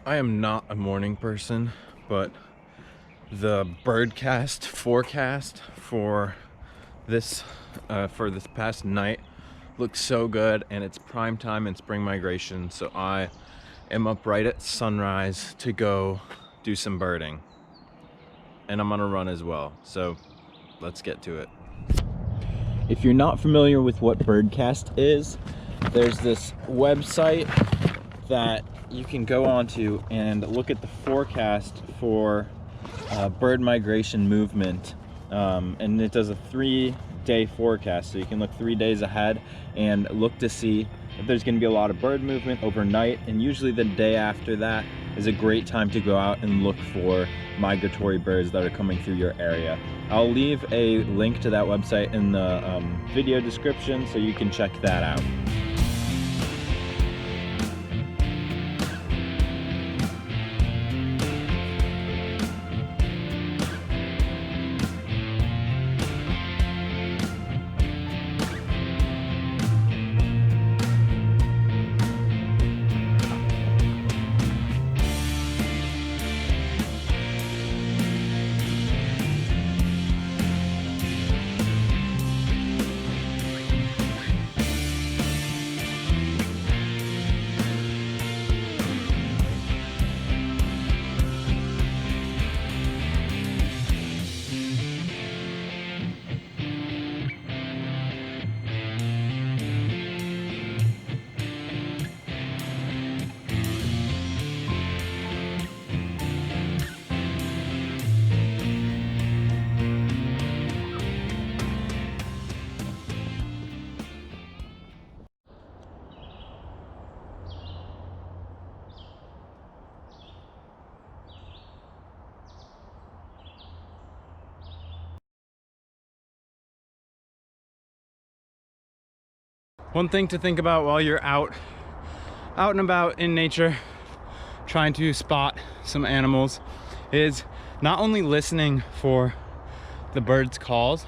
I am not a morning person, but the birdcast forecast for this past night looks so good, and it's prime time in spring migration, so I am up right at sunrise to go do some birding, and I'm gonna run as well, so let's get to it. If you're not familiar with what birdcast is, there's this website that you can go onto and look at the forecast for bird migration movement, and it does a 3-day forecast, so you can look 3 days ahead and look to see if there's going to be a lot of bird movement overnight, and usually the day after that is a great time to go out and look for migratory birds that are coming through your area. I'll leave a link to that website in the video description so you can check that out. One thing to think about while you're out and about in nature trying to spot some animals is not only listening for the birds' calls,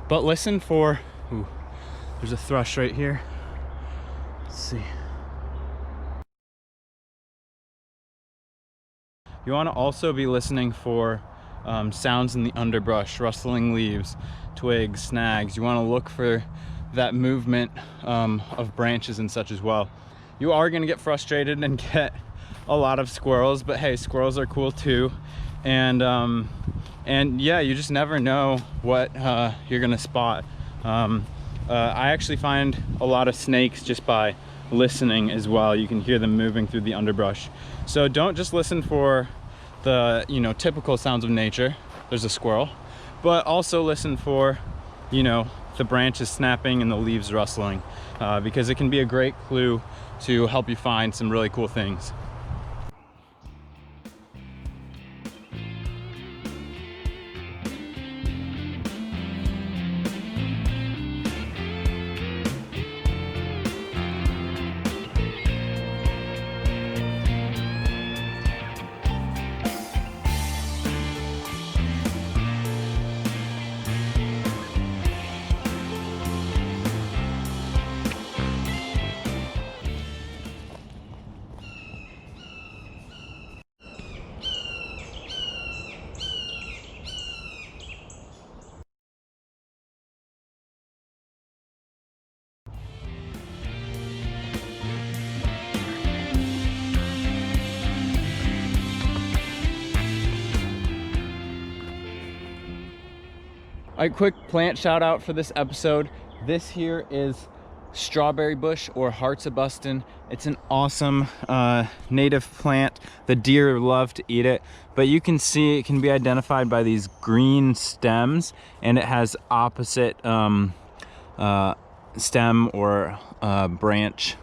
but listen for, there's a thrush right here. Let's see. You want to also be listening for sounds in the underbrush, rustling leaves, twigs, snags. You want to look for that movement of branches and such as well. You are going to get frustrated and get a lot of squirrels, but hey, squirrels are cool too, and yeah, you just never know what you're gonna spot. I actually find a lot of snakes just by listening as well. You can hear them moving through the underbrush, so don't just listen for the typical sounds of nature. There's a squirrel, but also listen for the branches snapping and the leaves rustling, because it can be a great clue to help you find some really cool things. All right, quick plant shout out for this episode. This here is strawberry bush, or hearts of bustin. It's an awesome native plant. The deer love to eat it, but you can see it can be identified by these green stems, and it has opposite stem or branch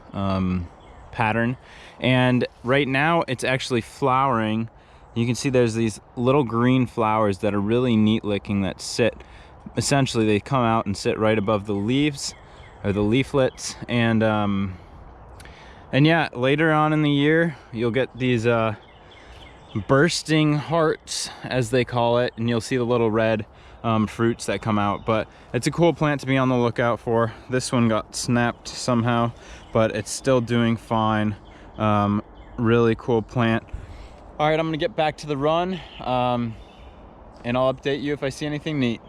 pattern. And right now it's actually flowering. You can see there's these little green flowers that are really neat looking, that sit, essentially they come out and sit right above the leaves or the leaflets, and yeah, later on in the year you'll get these bursting hearts, as they call it, and you'll see the little red fruits that come out. But it's a cool plant to be on the lookout for. This one got snapped somehow, but it's still doing fine. really cool plant. All right, I'm gonna get back to the run, and I'll update you if I see anything neat.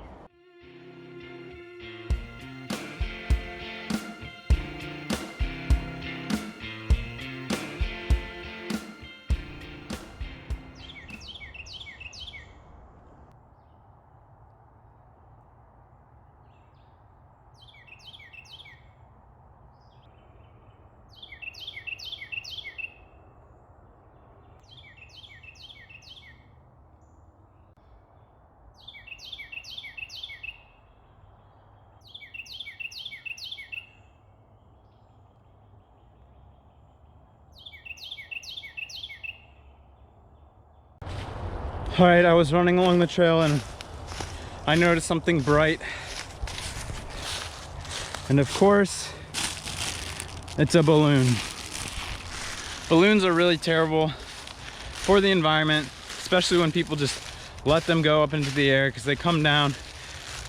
All right, I was running along the trail and I noticed something bright. And of course, it's a balloon. Balloons are really terrible for the environment, especially when people just let them go up into the air, because they come down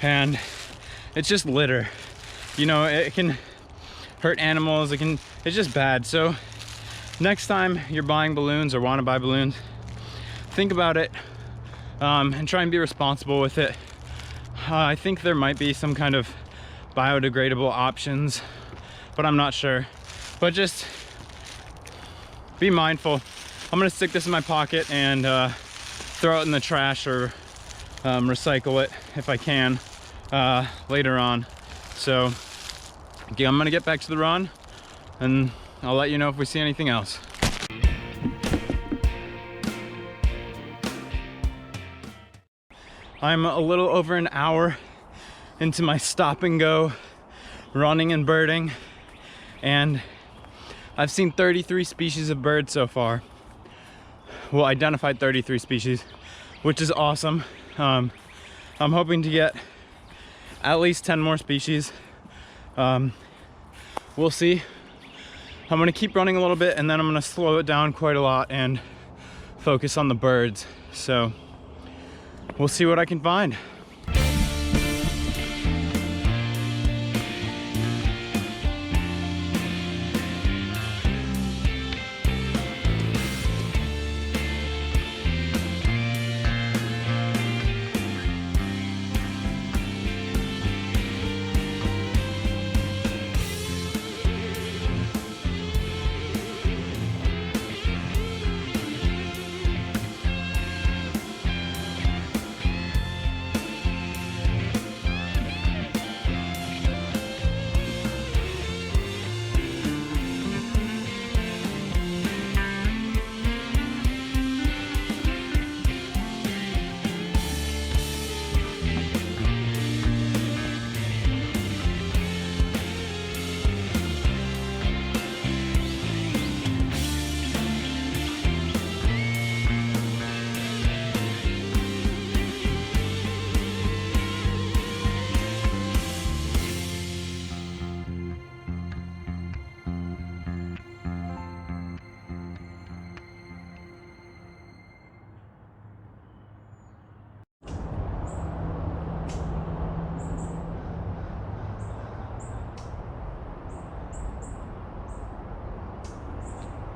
and it's just litter. You know, it can hurt animals, it's just bad. So next time you're buying balloons or want to buy balloons, think about it. And try and be responsible with it. I think there might be some kind of biodegradable options, but I'm not sure. But just be mindful. I'm gonna stick this in my pocket and throw it in the trash or recycle it if I can later on. So okay, I'm gonna get back to the run and I'll let you know if we see anything else. I'm a little over an hour into my stop and go running and birding, and I've seen 33 species of birds so far. Well, identified 33 species, which is awesome. I'm hoping to get at least 10 more species. We'll see. I'm gonna keep running a little bit and then I'm gonna slow it down quite a lot and focus on the birds. So we'll see what I can find.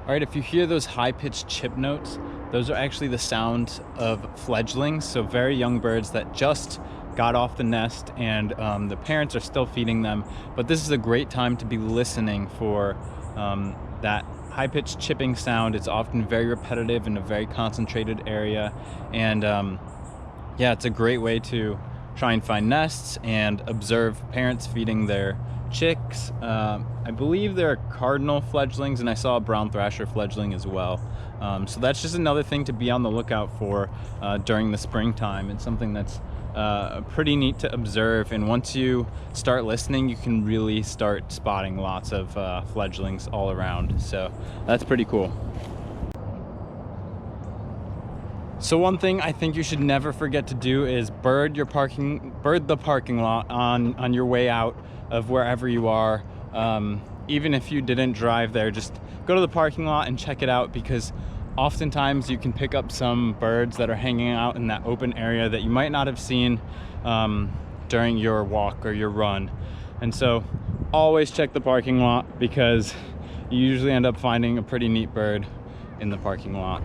All right, if you hear those high-pitched chip notes, those are actually the sound of fledglings, so very young birds that just got off the nest, and the parents are still feeding them. But this is a great time to be listening for that high-pitched chipping sound. It's often very repetitive in a very concentrated area, and yeah, it's a great way to try and find nests and observe parents feeding their chicks. I believe they're cardinal fledglings, and I saw a brown thrasher fledgling as well. So that's just another thing to be on the lookout for during the springtime. It's something that's pretty neat to observe, and once you start listening, you can really start spotting lots of fledglings all around. So that's pretty cool. So one thing I think you should never forget to do is bird the parking lot on your way out of wherever you are. Even if you didn't drive there, just go to the parking lot and check it out, because oftentimes you can pick up some birds that are hanging out in that open area that you might not have seen during your walk or your run. And so always check the parking lot, because you usually end up finding a pretty neat bird in the parking lot.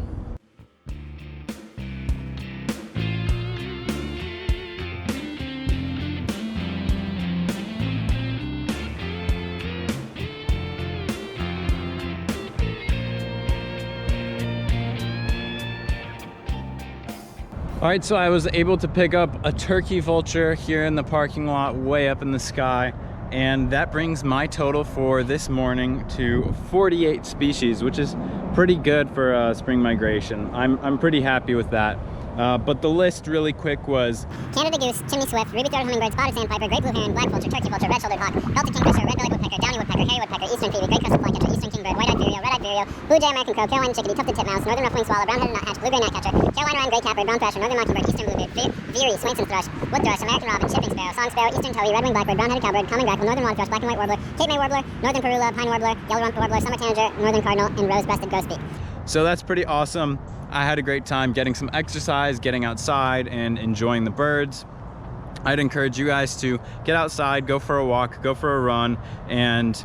All right, so I was able to pick up a turkey vulture here in the parking lot, way up in the sky, and that brings my total for this morning to 48 species, which is pretty good for spring migration. I'm pretty happy with that. But the list really quick was Canada goose, chimney swift, ruby-throated hummingbird, spotted sandpiper, great blue heron, black vulture, turkey vulture, red-shouldered hawk, belted kingfisher, red-bellied woodpecker, downy woodpecker, hairy woodpecker, eastern phoebe, great crested flycatcher, eastern kingbird, white-eyed vireo, red-eyed vireo, blue jay, American crow, Carolina chickadee, tufted titmouse, northern rough-winged swallow, brown-headed nuthatch, blue-gray gnatcatcher, Carolina wren, gray catbird, brown thrasher, northern mockingbird, eastern bluebird, veery, Swainson's thrush, wood thrush, American robin, chipping sparrow, song sparrow, eastern towhee, red-winged blackbird, brown-headed cowbird, common grackle, northern water thrush, black and white warbler, Cape May warbler, northern parula, pine warbler, yellow-rumped warbler, summer tanager, northern cardinal, and rose-breasted grosbeak. So that's pretty awesome. I had a great time getting some exercise, getting outside and enjoying the birds. I'd encourage you guys to get outside, go for a walk, go for a run, and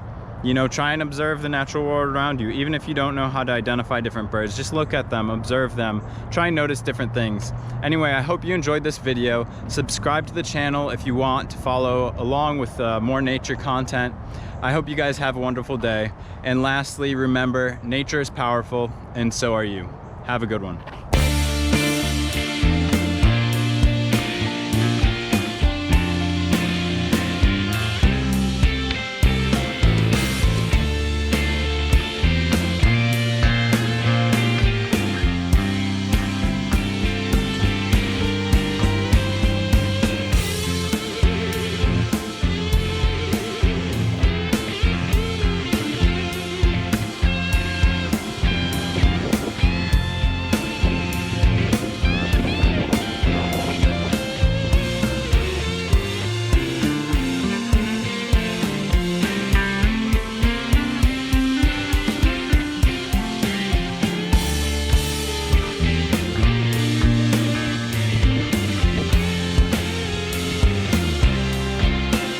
try and observe the natural world around you. Even if you don't know how to identify different birds, just look at them, observe them, try and notice different things. Anyway, I hope you enjoyed this video. Subscribe to the channel if you want to follow along with more nature content. I hope you guys have a wonderful day. And lastly, remember, nature is powerful and so are you. Have a good one.